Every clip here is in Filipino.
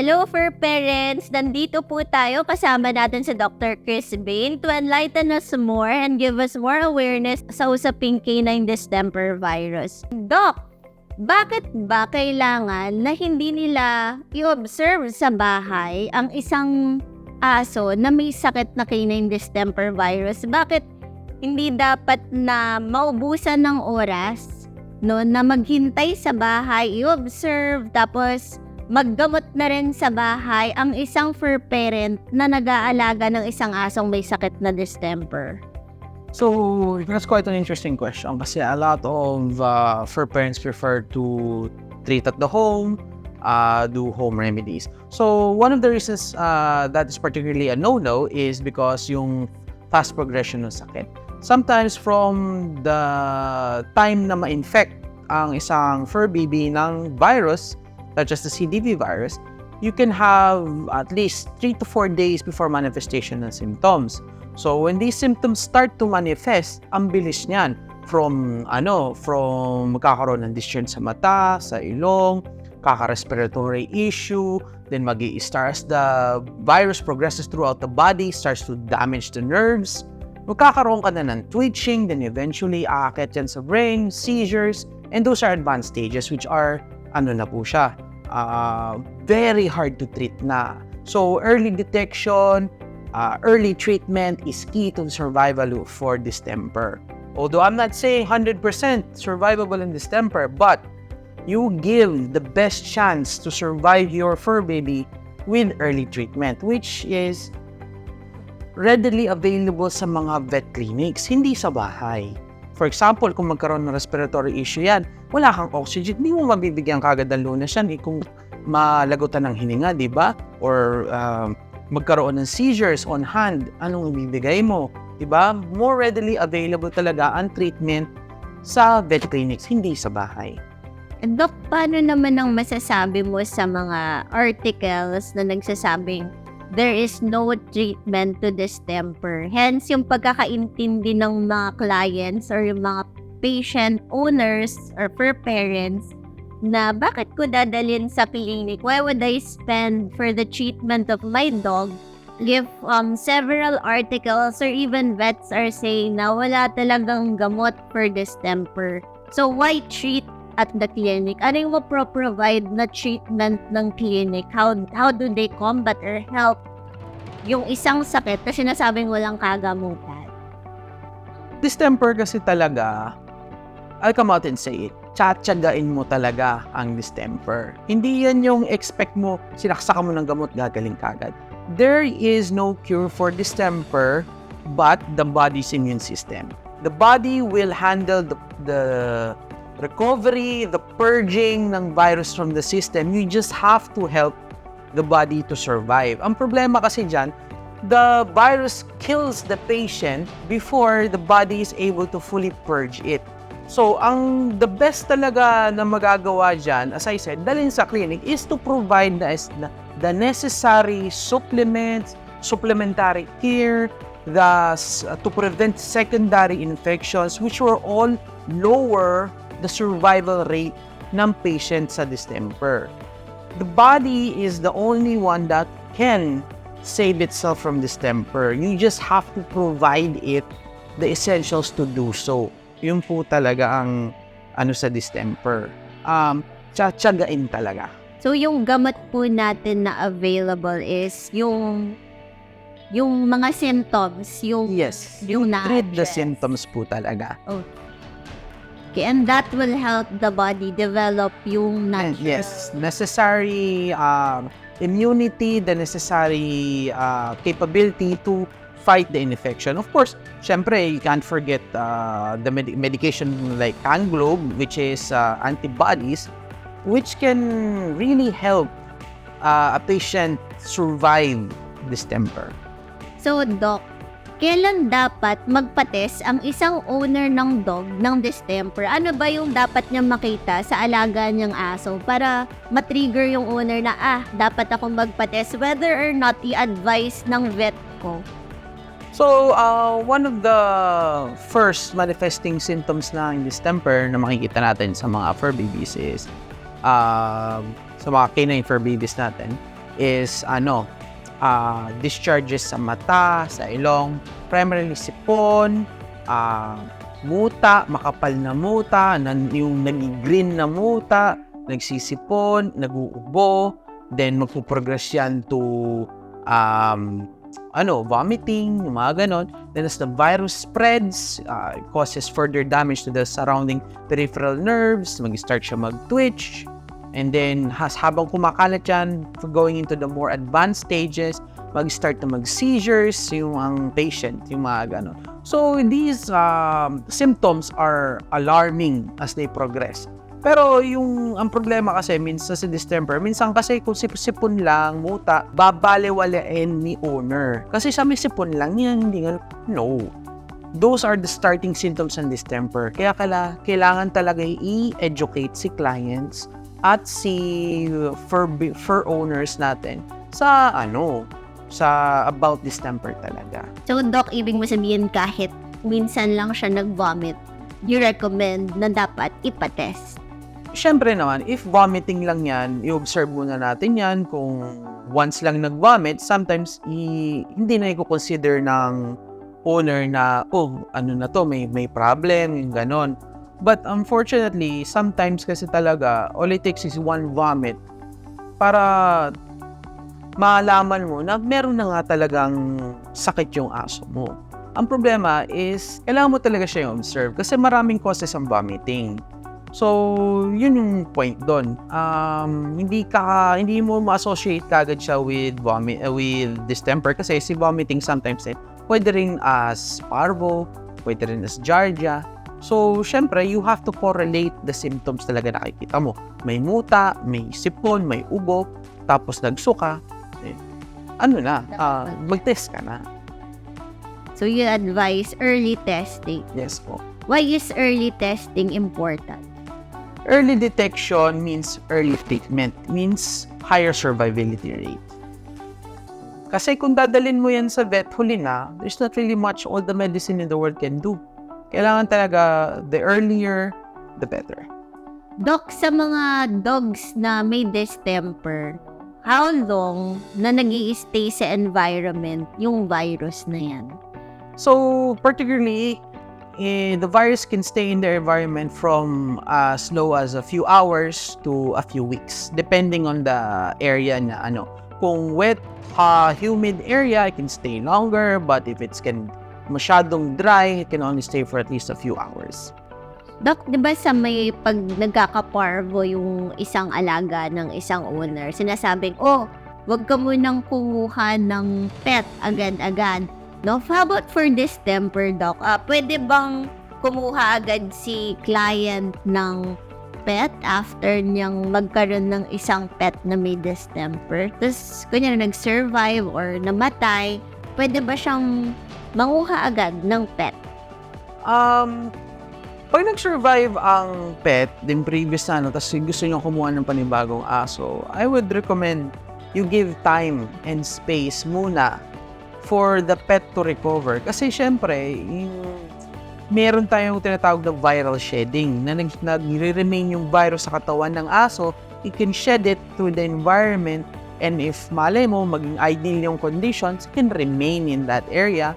Hello fur parents! Nandito po tayo kasama natin si Dr. Chris Bain to enlighten us more and give us more awareness sa usaping canine distemper virus. Doc, bakit ba kailangan na hindi nila i-observe sa bahay ang isang aso na may sakit na canine distemper virus? Bakit hindi dapat na maubusan ng oras na maghintay sa bahay, i-observe, tapos maggamot na rin sa bahay ang isang fur parent na nag-aalaga ng isang asong may sakit na distemper? So, that's quite an interesting question kasi a lot of fur parents prefer to treat at the home, do home remedies. So, one of the reasons that is particularly a no-no is because yung fast progression ng sakit. Sometimes from the time na ma-infect ang isang fur baby ng virus, such as the CDV virus, you can have at least 3 to 4 days before manifestation ng symptoms. So when these symptoms start to manifest, ang bilis niyan from magkakaroon ng discharge sa mata, sa ilong, kaka-respiratory issue, then mag-i-start as the virus progresses throughout the body, starts to damage the nerves, magkakaroon ka na ng twitching, then eventually aakyat yan sa brain, seizures, and those are advanced stages which are na po siya, very hard to treat na. So, early detection, early treatment is key to survival for distemper. Although I'm not saying 100% survivable in distemper, but you give the best chance to survive your fur baby with early treatment, which is readily available sa mga vet clinics, hindi sa bahay. For example, kung magkaroon ng respiratory issue yan, wala kang oxygen, hindi mo mabibigyan kagad ng lunas yan kung malagutan ng hininga, di ba? Or magkaroon ng seizures on hand, anong ibibigay mo? Di ba? More readily available talaga ang treatment sa vet clinics, hindi sa bahay. And Doc, paano naman ang masasabi mo sa mga articles na nagsasabing there is no treatment to distemper? Hence, yung pagkakaintindi ng mga clients or yung mga patient owners or fur parents na bakit ko dadalhin sa clinic? Why would I spend for the treatment of my dog if several articles or even vets are saying na wala talagang gamot for distemper? So, why treat at the clinic? Ano yung mapro-provide na treatment ng clinic? How do they combat or help yung isang sakit na sinasabing walang kagamutan? Distemper kasi talaga, I'll come out and say it, tsatsagain mo talaga ang distemper. Hindi yan yung expect mo, sinaksakan mo ng gamot, gagaling kagad. There is no cure for distemper but the body's immune system. The body will handle the recovery, the purging ng virus from the system. You just have to help the body to survive. Ang problema kasi dyan, the virus kills the patient before the body is able to fully purge it. So, the best talaga na magagawa dyan, as I said, dalhin sa clinic, is to provide the necessary supplements, supplementary care, to prevent secondary infections, which will all lower the survival rate ng patient sa distemper. The body is the only one that can save itself from distemper. You just have to provide it the essentials to do so. Yun po talaga ang sa distemper. Tsatsagain talaga. So, yung gamot po natin na available is yung mga symptoms, yung treat the symptoms po talaga. Okay, and that will help the body develop yung natural. Yes, necessary immunity, the necessary capability to fight the infection. Of course, syempre, you can't forget the medication like Canglobe, which is antibodies, which can really help a patient survive distemper. So, Doc, kailan dapat magpa-test ang isang owner ng dog ng distemper? Ano ba yung dapat niyang makita sa alaga niyang aso para matrigger yung owner na, dapat akong magpa-test whether or not i-advise ng vet ko? So, one of the first manifesting symptoms ng distemper na makikita natin sa mga fur babies is sa mga canine fur babies natin is discharges sa mata, sa ilong, primarily sipon, muta, makapal na muta, yung nag-green na muta, nagsisipon, nag-uubo, then magpuprogress yan to vomiting, yung mga ganon. Then as the virus spreads, it causes further damage to the surrounding peripheral nerves, mag-start siya mag-twitch, and then habang kumakalat yan, going into the more advanced stages, mag-start na mag-seizures yung ang patient, yung mga ganon. So these symptoms are alarming as they progress. Pero ang problema kasi minsan sa distemper, minsan kasi kung sipon lang, muta, babalewalain ni owner. Kasi sa may sipon lang yan, hindi nga, no. Those are the starting symptoms ng distemper. Kaya kailangan talaga i-educate si clients at si fur owners natin sa about distemper talaga. So, Doc, ibig mo sabihin kahit minsan lang siya nag-vomit, you recommend na dapat ipatest? Siyempre naman, if vomiting lang yan, i-observe muna natin yan. Kung once lang nag-vomit, sometimes hindi na i-consider ng owner na, may problem, yung ganon. But unfortunately, sometimes kasi talaga, all it takes is one vomit para maalaman mo na meron na nga talagang sakit yung aso mo. Ang problema is, kailangan mo talaga siya yung observe kasi maraming causes ang vomiting. So, yun yung point doon. Hindi mo ma-associate kagad siya with distemper kasi si vomiting sometimes pwede rin as parvo, pwede rin as giardia. So, syempre, you have to correlate the symptoms talaga na nakikita mo. May muta, may sipon, may ubo, tapos nagsuka. Mag-test ka na. So, you advise early testing. Yes po. Why is early testing important? Early detection means early treatment, means higher survivability rate. Kasi kung dadalhin mo yan sa vet, huli na, there's not really much all the medicine in the world can do. Kailangan talaga, the earlier, the better. Doc, sa mga dogs na may distemper, how long na nag-i-stay sa environment yung virus na yan? So, particularly, the virus can stay in the environment from as low as a few hours to a few weeks, depending on the area na Kung wet, humid area, it can stay longer, but if it's masyadong dry, it can only stay for at least a few hours. Doc, di ba sa may pag nagkakaparvo yung isang alaga ng isang owner, sinasabing, wag ka munang kumuha ng pet agad-agad. No, how about for distemper, Doc? Pwede bang kumuha agad si client ng pet after niyang magkaroon ng isang pet na may distemper? Tapos, kunyari nag-survive or namatay, pwede ba siyang manguha agad ng pet? Pag nag-survive ang pet, din previous tapos gusto nyo kumuha ng panibagong aso, I would recommend you give time and space muna for the pet to recover. Kasi syempre, meron tayong tinatawag na viral shedding na nagre-remain yung virus sa katawan ng aso. You can shed it through the environment, and if malay mo, maging ideal yung conditions, it can remain in that area.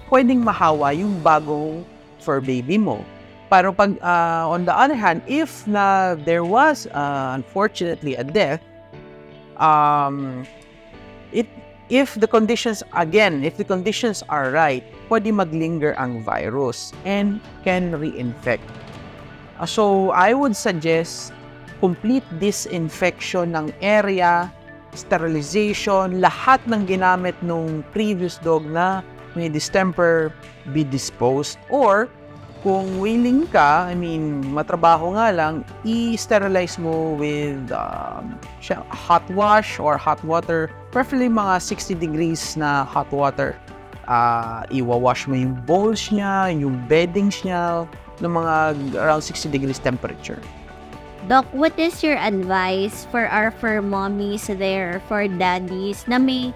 Pwedeng mahawa yung bagong fur baby mo. Pero pag, on the other hand, if there was, unfortunately, a death, if the conditions are right, pwede maglinger ang virus and can reinfect. So, I would suggest complete disinfection ng area, sterilization, lahat ng ginamit nung previous dog na may distemper be disposed, or kung willing ka, matrabaho nga lang, i-sterilize mo with hot wash or hot water, preferably mga 60 degrees na hot water. Iwawash mo yung bowls niya, yung beddings niya, ng mga around 60 degrees temperature. Doc, what is your advice for our fur mommies there, for daddies, na may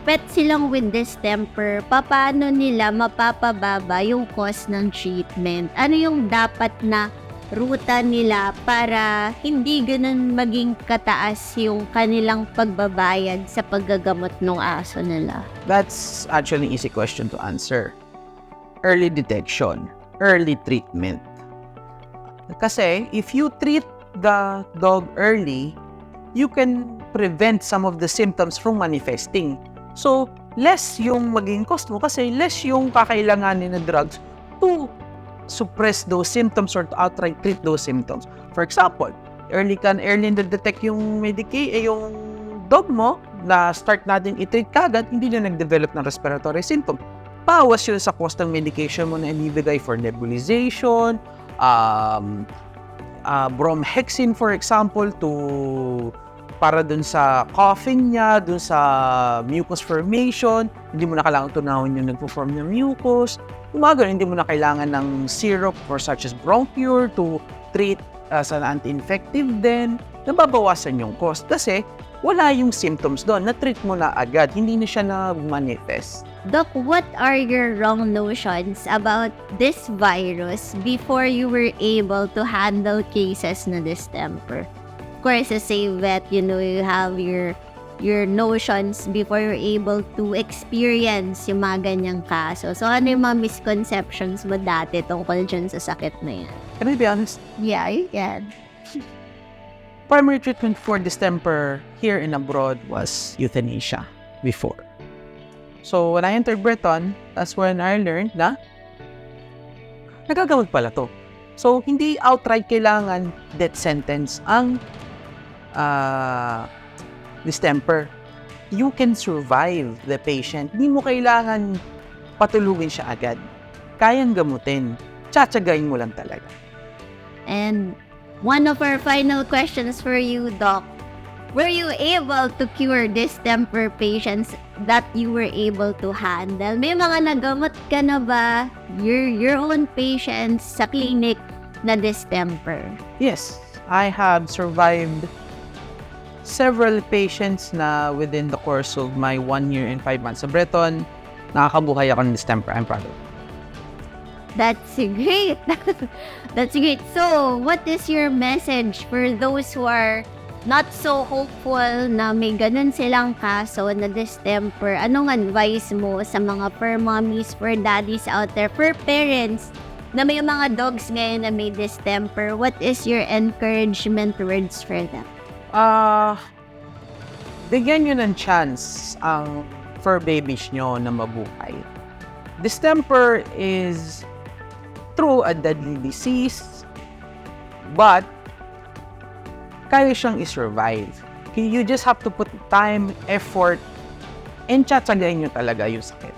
pet silang with distemper? Paano nila mapapababa yung cost ng treatment? Ano yung dapat na ruta nila para hindi ganun maging kataas yung kanilang pagbabayad sa paggagamot ng aso nila? That's actually an easy question to answer. Early detection, early treatment. Kasi if you treat the dog early, you can prevent some of the symptoms from manifesting. So, less yung maging cost mo kasi less yung kakailanganin na drugs to suppress those symptoms or to outright treat those symptoms. For example, early na detect yung yung dog mo na start natin i-treat kagad, hindi na nag-develop ng respiratory symptom. Bawas yun sa cost ng medication mo na ibibigay for nebulization, bromhexin for example para dun sa coughing niya, dun sa mucus formation, hindi mo na kailangan tunawin yung nagpo-form ng mucus. Hindi mo na kailangan ng syrup or such as Bronchur to treat as an anti-infective din. Nababawasan yung cost kasi wala yung symptoms doon. Na-treat mo na agad, hindi na siya na-manifest. Doc, what are your wrong notions about this virus before you were able to handle cases na distemper? Of course, as a vet, you have your notions before you're able to experience yung mga ganyang kaso. So, ano yung mga misconceptions mo dati tungkol dyan sa sakit na yan? Can I be honest? Yeah, you can. Primary treatment for distemper here in abroad was euthanasia before. So, when I entered Breton, that's when I learned na nagagamot pala to. So, hindi outright kailangan death sentence ang distemper. You can survive the patient. Hindi mo kailangan patulugin siya agad. Kayang gamutin. Tsatsagain mo lang talaga. And one of our final questions for you, Doc. Were you able to cure distemper patients that you were able to handle? May mga nagamot ka na ba your own patients sa clinic na distemper? Yes, I have survived several patients na within the course of my 1 year and 5 months sa Breton, nakakabuhay ako ng distemper. I'm proud of it. That's great. That's great. So, what is your message for those who are not so hopeful na may ganun silang kaso na distemper? Anong advice mo sa mga fur mommies, fur daddies out there, fur parents na may mga dogs ngayon na may distemper? What is your encouragement words for them? Bigyan nyo ng chance ang fur babies nyo na mabuhay. Distemper is true a deadly disease, but kaya siyang i-survive. You just have to put time, effort, and tsatsagain nyo talaga yung sakit.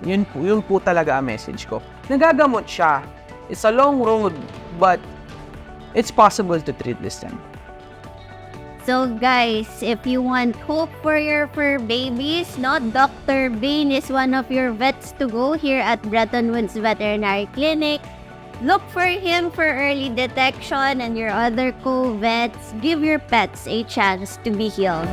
Yun po talaga ang message ko. Nagagamot siya. It's a long road, but it's possible to treat distemper. So guys, if you want hope for your fur babies, Dr. Bain is one of your vets to go here at Breton Woods Veterinary Clinic. Look for him for early detection, and your other co-vets, give your pets a chance to be healed.